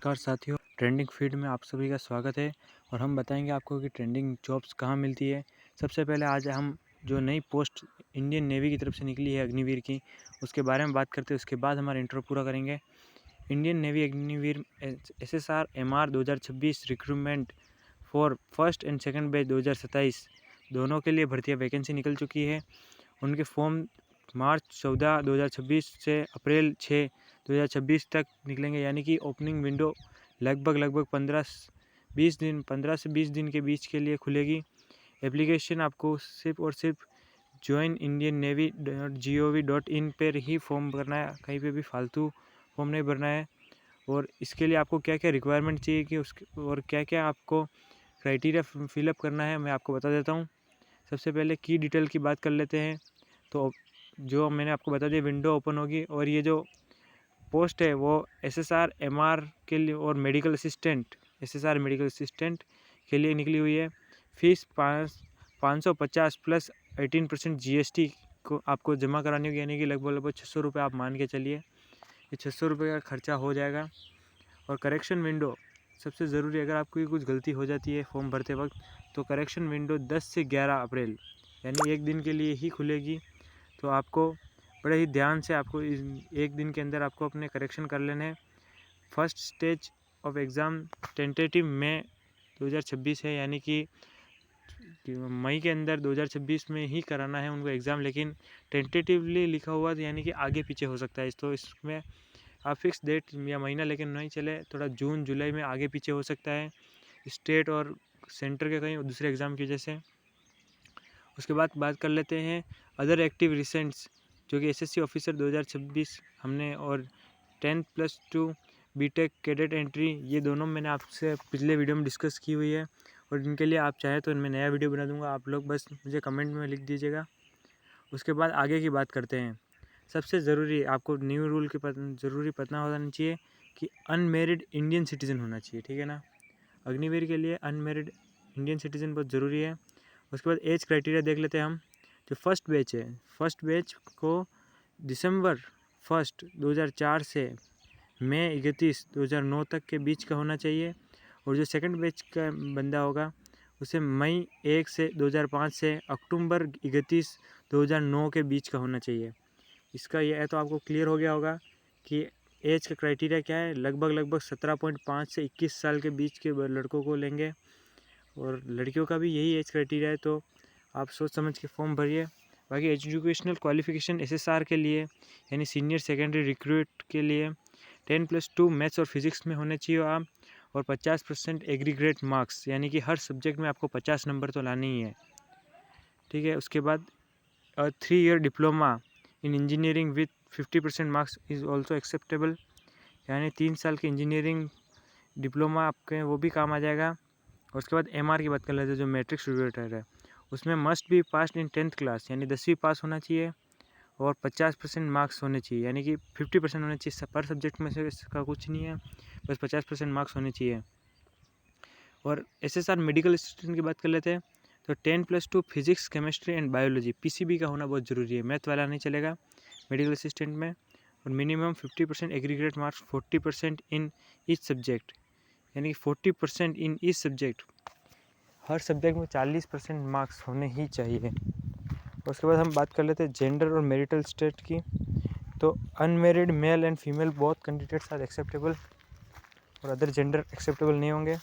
नमस्कार साथियों, trending feed में आप सभी का स्वागत है। और हम बताएंगे आपको कि ट्रेंडिंग जॉब्स कहाँ मिलती है। सबसे पहले आज हम जो नई पोस्ट इंडियन नेवी की तरफ से निकली है अग्निवीर की, उसके बारे में बात करते हैं। उसके बाद हमारा इंट्रो पूरा करेंगे। Indian navy Agniveer SSR MR 2026 recruitment for first and second batch 2027 दोनों के लिए भर्तियाँ वैकेंसी निकल चुकी है। उनके फॉर्म मार्च 14 2026 से अप्रैल 6 2026 तक निकलेंगे, यानी कि ओपनिंग विंडो लगभग 15 से 20 दिन के बीच के लिए खुलेगी। एप्लीकेशन आपको सिर्फ और सिर्फ joinindiannavy.gov.in पर ही फॉर्म भरना है, कहीं पे भी फालतू फॉर्म नहीं भरना है। और इसके लिए आपको क्या क्या रिक्वायरमेंट चाहिए कि उसके और क्या क्या आपको क्राइटेरिया फिलअप करना है, मैं आपको बता देता हूँ। सबसे पहले की डिटेल की बात कर लेते हैं। तो जो मैंने आपको बता दिया, विंडो ओपन होगी और ये जो पोस्ट है वो SSR MR के लिए और medical assistant SSR medical assistant के लिए निकली हुई है। फीस 550 प्लस 18% GST को आपको जमा करानी होगी, यानी कि लगभग 600 रुपये आप मान के चलिए। ये 600 रुपये का खर्चा हो जाएगा। और करेक्शन विंडो सबसे ज़रूरी, अगर आपकी कुछ गलती हो जाती है फॉर्म भरते वक्त, तो करेक्शन विंडो 10 से 11 अप्रैल यानी एक दिन के लिए ही खुलेगी। तो आपको बड़े ही ध्यान से आपको इस एक दिन के अंदर आपको अपने करेक्शन कर लेने हैं। First stage of exam tentative मई 2026 है, यानी कि मई के अंदर 2026 में ही कराना है उनको एग्ज़ाम। लेकिन टेंटेटिवली लिखा हुआ यानी कि आगे पीछे हो सकता है, तो इसमें आप फिक्स डेट या महीना लेकिन नहीं चले, थोड़ा जून जुलाई में आगे पीछे हो सकता है, स्टेट और सेंटर के कहीं दूसरे एग्ज़ाम की वजह से। उसके बाद बात कर लेते हैं अदर एक्टिव रिसेंट्स, जो कि SSC ऑफिसर 2026 हमने, और 10+2 बीटेक कैडेट एंट्री, ये दोनों मैंने आपसे पिछले वीडियो में डिस्कस की हुई है। और इनके लिए आप चाहे तो मैं नया वीडियो बना दूंगा, आप लोग बस मुझे कमेंट में लिख दीजिएगा। उसके बाद आगे की बात करते हैं। सबसे ज़रूरी आपको न्यू रूल के ज़रूरी पता होना चाहिए कि अनमेरिड इंडियन सिटीज़न होना चाहिए, ठीक है ना। अग्निवीर के लिए अनमेरिड इंडियन सिटीज़न बहुत ज़रूरी है। उसके बाद एज क्राइटेरिया देख लेते हैं हम। जो फर्स्ट बैच है, फर्स्ट बैच को दिसंबर 1 2004 से मई 31 2009 तक के बीच का होना चाहिए। और जो सेकंड बैच का बंदा होगा उसे मई 1 से 2005 से अक्टूबर 31 2009 के बीच का होना चाहिए। इसका ये है तो आपको क्लियर हो गया होगा कि एज का क्राइटेरिया क्या है। लगभग 17.5 से 21 साल के बीच के लड़कों को लेंगे, और लड़कियों का भी यही एज क्राइटेरिया है। तो आप सोच समझ के फॉर्म भरिए। बाकी एजुकेशनल क्वालिफिकेशन SSR के लिए यानी सीनियर सेकेंडरी रिक्रूट के लिए 10+2 मैथ्स और फिजिक्स में होने चाहिए आप, और 50% एग्रीगेट मार्क्स, यानी कि हर सब्जेक्ट में आपको 50 नंबर तो लाने ही है, ठीक है। उसके बाद 3 year diploma in engineering with 50% marks is also acceptable, यानी 3 साल की इंजीनियरिंग डिप्लोमा आपके वो भी काम आ जाएगा। और उसके बाद MR की बात कर लेते हैं, जो मैट्रिक स्टूडेंट है उसमें must be pass in 10th class, यानी 10वीं पास होना चाहिए, और 50% मार्क्स होने चाहिए, यानी कि 50% होने चाहिए पर सब्जेक्ट में से, इसका कुछ नहीं है, बस 50% मार्क्स होने चाहिए। और SSR मेडिकल असिस्टेंट की बात कर लेते हैं, तो 10+2 physics chemistry and biology PCB का होना बहुत ज़रूरी है, मैथ वाला नहीं चलेगा मेडिकल असिस्टेंट में। और minimum 50% aggregate marks, 40% in each subject, यानी कि 40% in each subject, her subject में 40% मार्क्स होने ही चाहिए। उसके बाद हम बात कर लेते हैं जेंडर और मैरिटल स्टेट की। तो unmarried male and female both candidates are acceptable, और अदर जेंडर एक्सेप्टेबल नहीं होंगे।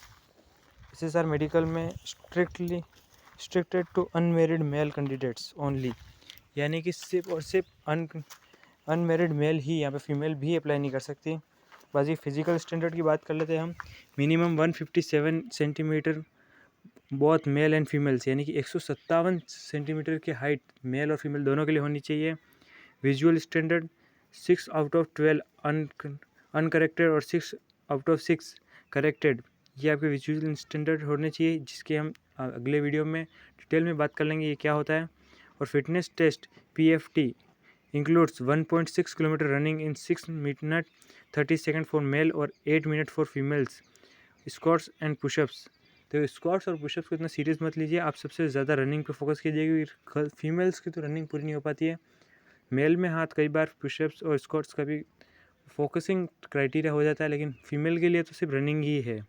SSR मेडिकल में restricted to unmarried male candidates only, यानी कि सिर्फ और सिर्फ अनमेरिड मेल ही, यहाँ पे फीमेल भी अप्लाई नहीं कर सकती। बाकी फिजिकल स्टैंडर्ड की बात कर लेते हैं हम। Minimum 157 centimetre both male and females, यानी कि 157 सेंटीमीटर की हाइट मेल और फीमेल दोनों के लिए होनी चाहिए। Visual standard 6 out of 12 uncorrected और 6 आउट ऑफ 6 करेक्टेड, ये आपके विजुअल स्टैंडर्ड होने चाहिए, जिसके हम अगले वीडियो में डिटेल में बात कर लेंगे ये क्या होता है। और fitness test PFT includes 1.6 kilometre running in 6 minute 30 second for male और 8 minute for females, squats and pushups. तो स्क्वाट्स और पुशअप्स को इतना सीरियस मत लीजिए, आप सबसे ज़्यादा रनिंग पे फोकस कीजिए, क्योंकि फीमेल्स की तो रनिंग पूरी नहीं हो पाती है। मेल में हाँ कई बार पुशअप्स और स्क्वाट्स का भी फोकसिंग क्राइटेरिया हो जाता है, लेकिन फ़ीमेल के लिए तो सिर्फ रनिंग ही है।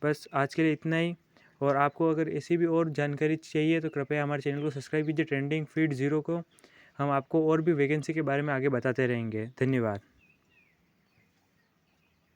बस आज के लिए इतना ही। और आपको अगर ऐसी भी और जानकारी चाहिए तो कृपया हमारे चैनल को सब्सक्राइब कीजिए, ट्रेंडिंग फीड 0 को। हम आपको और भी वैकेंसी के बारे में आगे बताते रहेंगे। धन्यवाद।